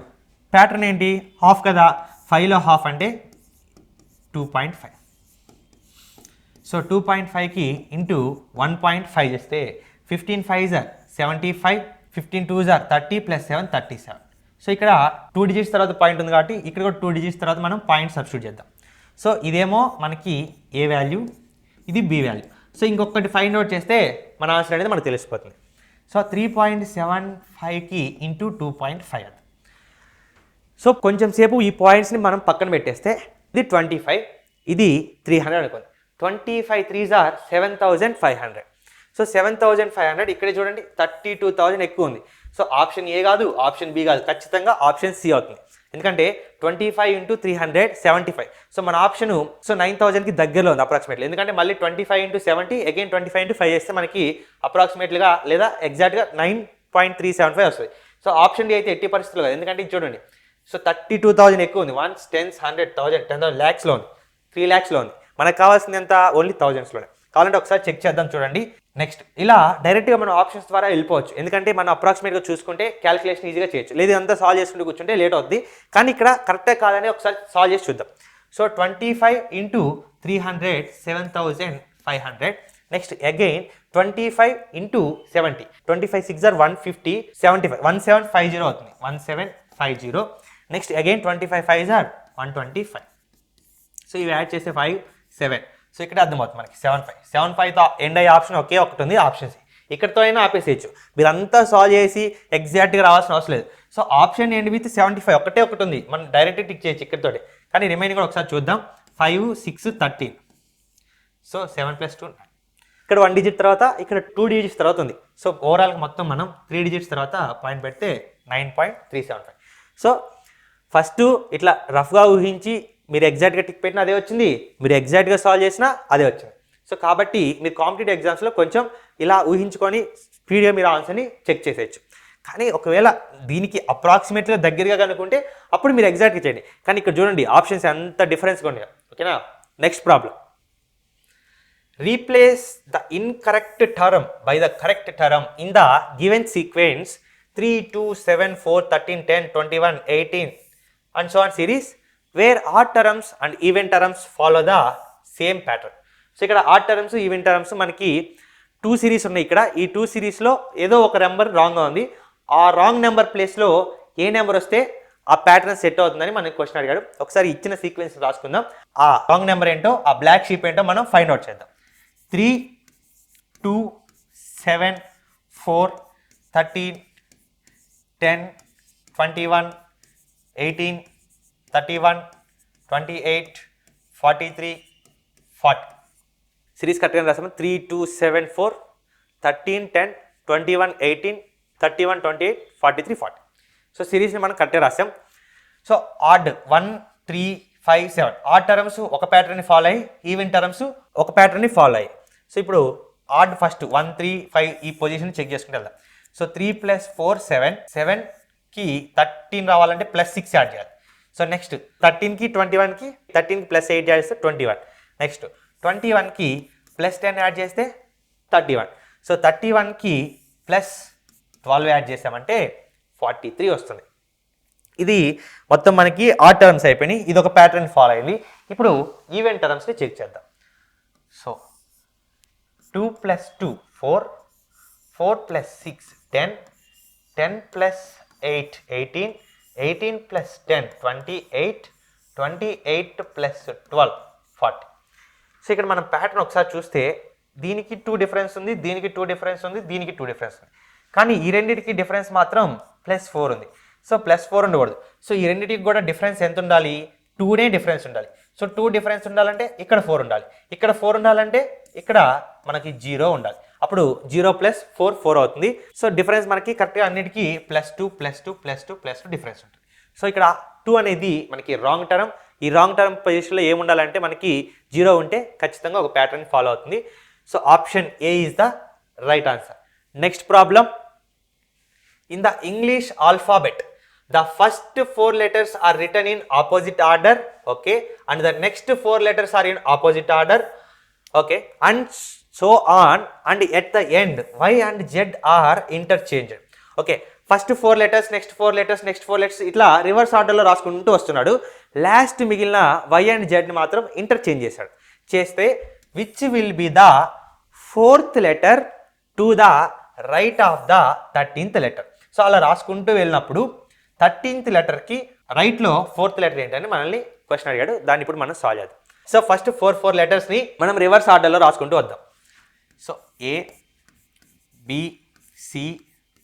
ప్యాటర్న్ ఏంటి హాఫ్ కదా, 5లో హాఫ్ అంటే 2.5. సో 2.5కి ఇంటూ 1.5 చేస్తే 15 5 జార్ 75. 15 2 jar 30 plus 7 37. సో ఇక్కడ 2 డిజిట్స్ తర్వాత పాయింట్ ఉంది కాబట్టి ఇక్కడ కూడా 2 డిజిట్స్ తర్వాత మనం పాయింట్ సబ్స్టిట్యూట్ చేద్దాం. సో ఇదేమో మనకి ఏ వాల్యూ, ఇది బి వాల్యూ. సో ఇంకొకటి ఫైండ్ అవుట్ చేస్తే మన ఆన్సర్ అనేది మనకు తెలిసిపోతుంది. So 3.75కి into 2.5. సో కొంచెం సేపు ఈ పాయింట్స్ని మనం పక్కన పెట్టేస్తే ఇది 25, ఇది 300 అనుకోండి. 25 3 జార్ 7500. సో 7500 ఇక్కడే చూడండి 32,000 ఎక్కువ ఉంది. సో ఆప్షన్ ఏ కాదు, ఆప్షన్ బి కాదు, ఖచ్చితంగా ఆప్షన్ సి అవుతుంది. ఎందుకంటే 25 ఇంటూ 300 75. సో మన ఆప్షన్ 9,000కి దగ్గరలో ఉంది అప్రాక్సిమేట్లీ, ఎందుకంటే మళ్ళీ 25 ఇంటూ 70 అగైన్ 25 ఇంటూ 5 చేస్తే మనకి అప్రాక్సిమేట్లీగా లేదా ఎగ్జాక్ట్గా 9.375 వస్తుంది. సో ఆప్షన్ డి అయితే ఎట్టి పరిస్థితుల్లో కాదు, ఎందుకంటే ఇది చూడండి. సో 32,000 ఎక్కువ ఉంది, 1 10 100 1000 10,000 ల్యాక్స్లో ఉంది, 3 ల్యాక్స్లో ఉంది. మనకు కావాల్సింది ఎంత, ఓన్లీ థౌజండ్స్లోనే. కావాలంటే ఒకసారి చెక్ చేద్దాం చూడండి. నెక్స్ట్ ఇలా డైరెక్ట్గా మనం ఆప్షన్స్ ద్వారా వెళ్ళిపోవచ్చు, ఎందుకంటే మనం అప్రాక్సిమేట్గా చూసుకుంటే క్యాలిక్యులేషన్ ఈజీగా చేయొచ్చు. లేదు అంతా సాల్వ్ చేసుకుంటూ కూర్చుంటే లేట్ అవుద్ది, కానీ ఇక్కడ కరెక్టే కాదని ఒకసారి సాల్వ్ చేసి చూద్దాం. So 25 into 300 7,500. Next again 25 into 70. 25 6 జార్ 150 75 1750 అవుతుంది, 1750. నెక్స్ట్ అగైన్ 25 5 జార్ 125. సో ఇవి యాడ్ చేస్తే 5 7. సో ఇక్కడ అర్థమవుతుంది మనకి 75తో ఎండ్ అయ్యే ఆప్షన్ ఒకే ఒకటి ఉంది, ఆప్షన్ సి. ఇక్కడితో అయినా ఆపేసేయచ్చు, మీరంతా సాల్వ్ చేసి ఎగ్జాక్ట్గా రావాల్సిన అవసరం లేదు. సో ఆప్షన్ ఎండ్ విత్ 75 ఒకటి ఉంది, మనం డైరెక్ట్ టిక్ చేయొచ్చు ఇక్కడితోటి. కానీ రిమైనింగ్ కూడా ఒకసారి చూద్దాం. 5 6 13. సో 7 + 2 9. ఇక్కడ 1 డిజిట్ తర్వాత ఇక్కడ 2 డిజిట్స్ తర్వాత ఉంది. సో ఓవరాల్గా మొత్తం మనం 3 డిజిట్స్ తర్వాత పాయింట్ పెడితే 9.375. సో ఫస్ట్ ఇట్లా రఫ్గా ఊహించి మీరు ఎగ్జాక్ట్గా టిక్ పెట్టినా అదే వచ్చింది, మీరు ఎగ్జాక్ట్గా సాల్వ్ చేసినా అదే వచ్చింది. సో కాబట్టి మీరు కాంపిటేటివ్ ఎగ్జామ్స్లో కొంచెం ఇలా ఊహించుకొని స్పీడ్గా మీరు ఆన్సర్ని చెక్ చేసేయచ్చు. కానీ ఒకవేళ దీనికి అప్రాక్సిమేట్గా దగ్గరగా కనుక్కుంటే అప్పుడు మీరు ఎగ్జాక్ట్గా చేయండి. కానీ ఇక్కడ చూడండి ఆప్షన్స్ ఎంత డిఫరెన్స్గా ఉన్నాయి. ఓకేనా, next problem. Replace the incorrect term by the correct term in the given sequence 3 2 7 4 13 10 21 18 and so on series where odd terms and even terms follow the same pattern. So ఇక్కడ ఆడ్ టర్మ్స్ ఈవెన్ టర్మ్స్ మనకి 2 series ఉన్నాయి. ఇక్కడ ఈ 2 సిరీస్లో ఏదో ఒక number రాంగ్గా ఉంది. ఆ రాంగ్ నెంబర్ ప్లేస్లో ఏ నెంబర్ వస్తే ఆ ప్యాటర్న్ సెట్ అవుతుందని మనకి క్వశ్చన్ అడిగాడు. ఒకసారి ఇచ్చిన సీక్వెన్స్ రాసుకుందాం. ఆ రాంగ్ నెంబర్ ఏంటో, ఆ బ్లాక్ షీప్ ఏంటో మనం ఫైండ్ అవుట్ చేద్దాం. 3, 2, 7, 4, 13, 10, 21, 18, 31, 28, 43, 40. సిరీస్ కరెక్ట్గా రాసాము. 3, 2, 7, 4, 13, 10, 21, 18, 31, 28, 43, 40. సో సిరీస్ని మనం కరెక్ట్గా రాసాం. సో ఆడ్ 1, 3, 5, 7 ఆడ్ టర్మ్స్ ఒక ప్యాటర్న్ని ఫాలో అయ్యి, ఈవెన్ టర్మ్స్ ఒక ప్యాటర్న్ని ఫాలో అయ్యి. సో ఇప్పుడు ఆడ్ ఫస్ట్ 1, 3, 5 ఈ పొజిషన్ చెక్ చేసుకుంటే వెళ్దాం. సో 3 + 4 7, 7కి 13 రావాలంటే +6 యాడ్ చేయాలి. సో నెక్స్ట్ 13కి 21కి 13కి +8 చేస్తే 21. నెక్స్ట్ 21కి +10 యాడ్ చేస్తే 31. సో 31కి +12 యాడ్ చేసామంటే 43 వస్తుంది. ఇది మొత్తం మనకి ఆడ్ టర్మ్స్ అయిపోయినాయి. ఇది ఒక ప్యాటర్న్ ఫాలో అయింది. ఇప్పుడు ఈవెన్ టర్మ్స్ని చెక్ చేద్దాం. సో 2 + 2 4, 4 + 6 10, 10 + 8 18, 18 + 10 28, 28 + 12 40. సో ఇక్కడ మనం ప్యాటర్న్ ఒకసారి చూస్తే దీనికి 2 డిఫరెన్స్ ఉంది, దీనికి 2 డిఫరెన్స్ ఉంది, దీనికి 2 డిఫరెన్స్ ఉంది. కానీ ఈ రెండింటికి డిఫరెన్స్ మాత్రం +4 ఉంది. సో +4 ఉండకూడదు. సో ఈ రెండింటికి కూడా డిఫరెన్స్ ఎంత ఉండాలి? 2నే డిఫరెన్స్ ఉండాలి. సో 2 డిఫరెన్స్ ఉండాలంటే ఇక్కడ 4 ఉండాలి, ఇక్కడ 4 ఉండాలంటే ఇక్కడ మనకి 0 ఉండాలి. అప్పుడు 0 + 4 4 అవుతుంది. సో డిఫరెన్స్ మనకి కరెక్ట్గా అన్నిటికీ +2 +2 +2 +2 డిఫరెన్స్ ఉంటుంది. సో ఇక్కడ 2 అనేది మనకి రాంగ్ టర్మ్. ఈ రాంగ్ టర్మ్ పొజిషన్లో ఏముండాలంటే మనకి 0 ఉంటే ఖచ్చితంగా ఒక ప్యాటర్న్ ఫాలో అవుతుంది. So option A is the right answer. Next problem. In the English alphabet, the first 4 letters are written in opposite order, okay, and the next 4 letters are in opposite order, okay, and so on, and at the end Y and Z are interchanged. Okay, first 4 letters, next 4 letters, next 4 letters ఇట్లా reverse ఆర్డర్లో రాసుకుంటూ వస్తున్నాడు. Last మిగిలిన Y and Z ని మాత్రం interchange చేశాడు. చేస్తే which will be the 4th letter to the right of the 13th letter. So అలా రాసుకుంటూ వెళ్ళినప్పుడు 13th లెటర్కి రైట్లో 4th లెటర్ ఏంటని మనల్ని క్వశ్చన్ అడిగాడు. దాన్ని ఇప్పుడు మనం సాల్వ్ చేద్దాం. సో ఫస్ట్ 4 లెటర్స్ని మనం రివర్స్ ఆర్డర్లో రాసుకుంటూ వద్దాం. So A, B, C,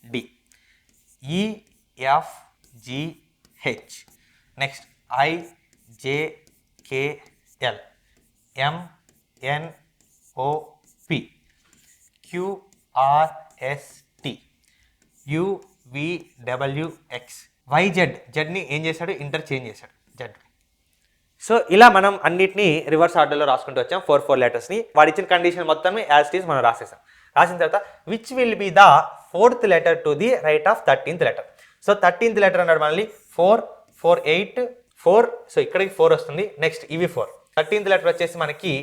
D, E, F, G, H, next I, J, K, L, M, N, O, P, Q, R, S, T, U, VWX, YZ. జెడ్ని ఏం చేశాడు? ఇంటర్చేంజ్ చేశాడు జెడ్. సో ఇలా మనం అన్నిటినీ రివర్స్ ఆర్డర్లో రాసుకుంటూ వచ్చాం 4 లెటర్స్ని. వాడు ఇచ్చిన కండిషన్ మొత్తం యాజ్ ఇట్ ఈస్ మనం రాసేసాం. రాసిన తర్వాత which will be the 4th letter to the right of 13th letter. So 13th letter అన్నాడు మళ్ళీ 4, 4, 8, 4. సో ఇక్కడికి 4 వస్తుంది. నెక్స్ట్ ఇవి 4. 13th లెటర్ వచ్చేసి మనకి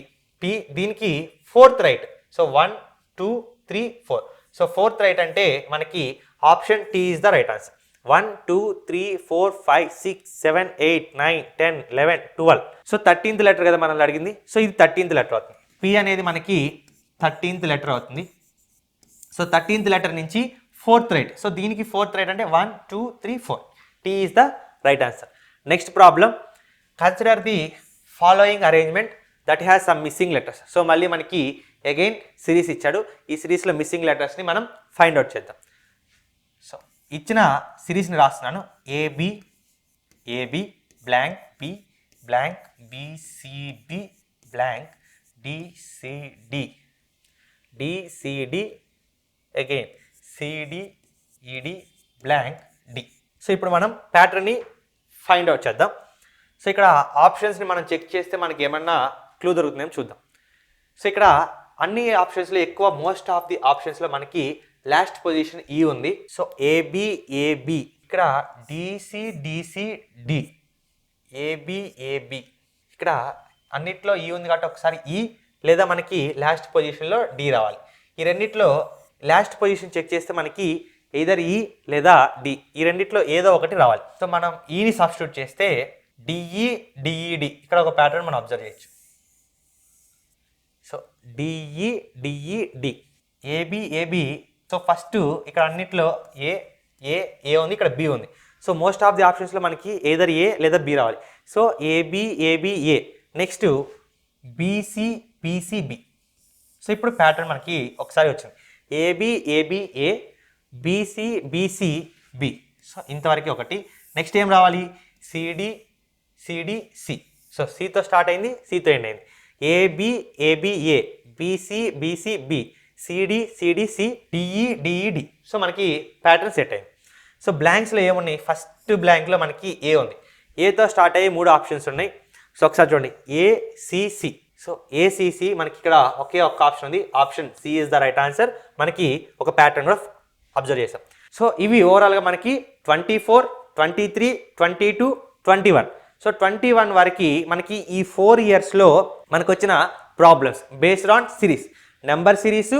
P, దీనికి 4th right. So 1, 2, 3, 4. So 4th right అంటే మనకి option T is the right answer. 1, 2, 3, 4, 5, 6, 7, 8, 9, 10, 11, 12. So 13th letter కదా మనల్ని అడిగింది. సో ఇది 13th లెటర్ అవుతుంది. P అనేది మనకి 13th లెటర్ అవుతుంది. సో 13th లెటర్ నుంచి 4th రైట్. సో దీనికి 4th రైట్ అంటే 1, 2, 3, 4. T is the right answer. Next problem. Consider the following arrangement that has some missing letters. So మళ్ళీ మనకి అగైన్ సిరీస్ ఇచ్చాడు. ఈ సిరీస్లో మిస్సింగ్ లెటర్స్ని మనం ఫైండ్ అవుట్ చేద్దాం. సో ఇచ్చిన సిరీస్ని రాస్తున్నాను. AB, AB blank, B blank, BCB blank, DCD, DCD again, CDED blank, D. So ఇప్పుడు మనం ప్యాటర్న్ని ఫైండ్ అవుట్ చేద్దాం. సో ఇక్కడ ఆప్షన్స్ని మనం చెక్ చేస్తే మనకి ఏమన్నా క్లూ దొరుకుతుందేమో చూద్దాం. సో ఇక్కడ అన్ని ఆప్షన్స్లో ఎక్కువ మోస్ట్ ఆఫ్ ది ఆప్షన్స్లో మనకి లాస్ట్ పొజిషన్ ఈ ఉంది. సో ఏబి, ఏబి, ఇక్కడ D C, D C, D, A B, A B, ఇక్కడ అన్నిట్లో ఈ ఉంది కాబట్టి ఒకసారి ఈ లేదా మనకి లాస్ట్ పొజిషన్లో డి రావాలి. ఈ రెండిట్లో లాస్ట్ పొజిషన్ చెక్ చేస్తే మనకి ఎయిదర్ ఈ లేదా డి, ఈ రెండిట్లో ఏదో ఒకటి రావాలి. సో మనం ఈని సబ్స్టిట్యూట్ చేస్తే డిఈ డిఈడి, ఇక్కడ ఒక ప్యాటర్న్ మనం అబ్జర్వ్ చేయొచ్చు. So D E D E D, A B A B. So first ఇక్కడ అన్నిట్లో ఏ ఏ ఏ ఉంది, ఇక్కడ బి ఉంది. సో మోస్ట్ ఆఫ్ ది ఆప్షన్స్లో మనకి ఎయిదర్ ఏ లేదా బి రావాలి. So AB AB A, next BC BC B. So ఇప్పుడు ప్యాటర్న్ మనకి ఒకసారి వచ్చింది, AB AB A, BC BC B. So ఇంతవరకు ఒకటి. నెక్స్ట్ ఏం రావాలి, సిడి సిడి సి. సో సితో స్టార్ట్ అయింది, సితో ఎండ్ అయింది. AB AB A, BC BC B, CD CD C, DE DE D. So మనకి ప్యాటర్న్ సెట్ అయింది. సో బ్లాంక్స్లో ఏమున్నాయి, ఫస్ట్ బ్లాంక్లో మనకి ఏ ఉంది, ఏతో స్టార్ట్ అయ్యి 3 ఆప్షన్స్ ఉన్నాయి. సో ఒకసారి చూడండి, ఏసిసి. సో ఏసిసి మనకి ఇక్కడ ఒకే ఒక్క ఆప్షన్ ఉంది, option C is the right answer. మనకి ఒక ప్యాటర్న్ కూడా అబ్జర్వ్ చేసాం. సో ఇవి ఓవరాల్గా మనకి 24, 23, 22, 21. సో 21 వరకు మనకి ఈ 4 ఇయర్స్లో మనకు వచ్చిన problems based on series, number series,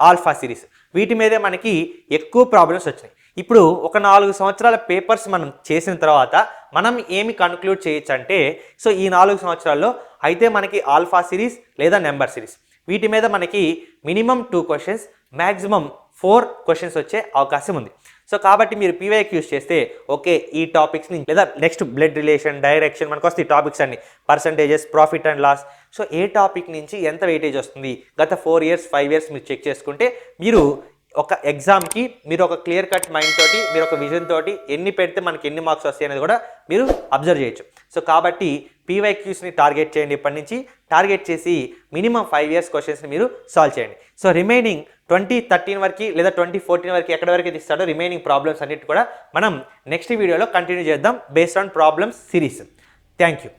alpha series, వీటి మీదే మనకి ఎక్కువ ప్రాబ్లమ్స్ వచ్చినాయి. ఇప్పుడు ఒక 4 సంవత్సరాల పేపర్స్ మనం చేసిన తర్వాత మనం ఏమి కన్క్లూడ్ చేయొచ్చు అంటే, సో ఈ 4 సంవత్సరాల్లో అయితే మనకి ఆల్ఫా సిరీస్ లేదా నెంబర్ సిరీస్, వీటి మీద మనకి మినిమం 2 క్వశ్చన్స్, మ్యాక్సిమం 4 క్వశ్చన్స్ వచ్చే అవకాశం ఉంది. సో కాబట్టి మీరు పీవైక్యూస్ చేస్తే ఓకే ఈ టాపిక్స్ నుంచి లేదా నెక్స్ట్ బ్లడ్ రిలేషన్, డైరెక్షన్, మనకు వస్తే ఈ టాపిక్స్ అన్ని, percentages, profit and loss. So ఏ టాపిక్ నుంచి ఎంత వెయిటేజ్ వస్తుంది గత 4 ఇయర్స్ 5 ఇయర్స్ మీరు చెక్ చేసుకుంటే మీరు ఒక ఎగ్జామ్కి మీరు ఒక క్లియర్ కట్ మైండ్ తోటి, మీరు ఒక విజన్ తోటి ఎన్ని పెడితే మనకి ఎన్ని మార్క్స్ వస్తాయి అనేది కూడా మీరు అబ్జర్వ్ చేయొచ్చు. సో కాబట్టి పీవైక్యూస్ని టార్గెట్ చేయండి, ఇప్పటి నుంచి టార్గెట్ చేసి మినిమం 5 ఇయర్స్ క్వశ్చన్స్ని మీరు సాల్వ్ చేయండి. సో రిమైనింగ్ 2013 వరకు లేదా 2014 వరకు ఎక్కడి వరకు ఇస్తాడో రిమైనింగ్ ప్రాబ్లమ్స్ అన్నిటి కూడా మనం నెక్స్ట్ వీడియోలో కంటిన్యూ చేద్దాం based on problems series. Thank you.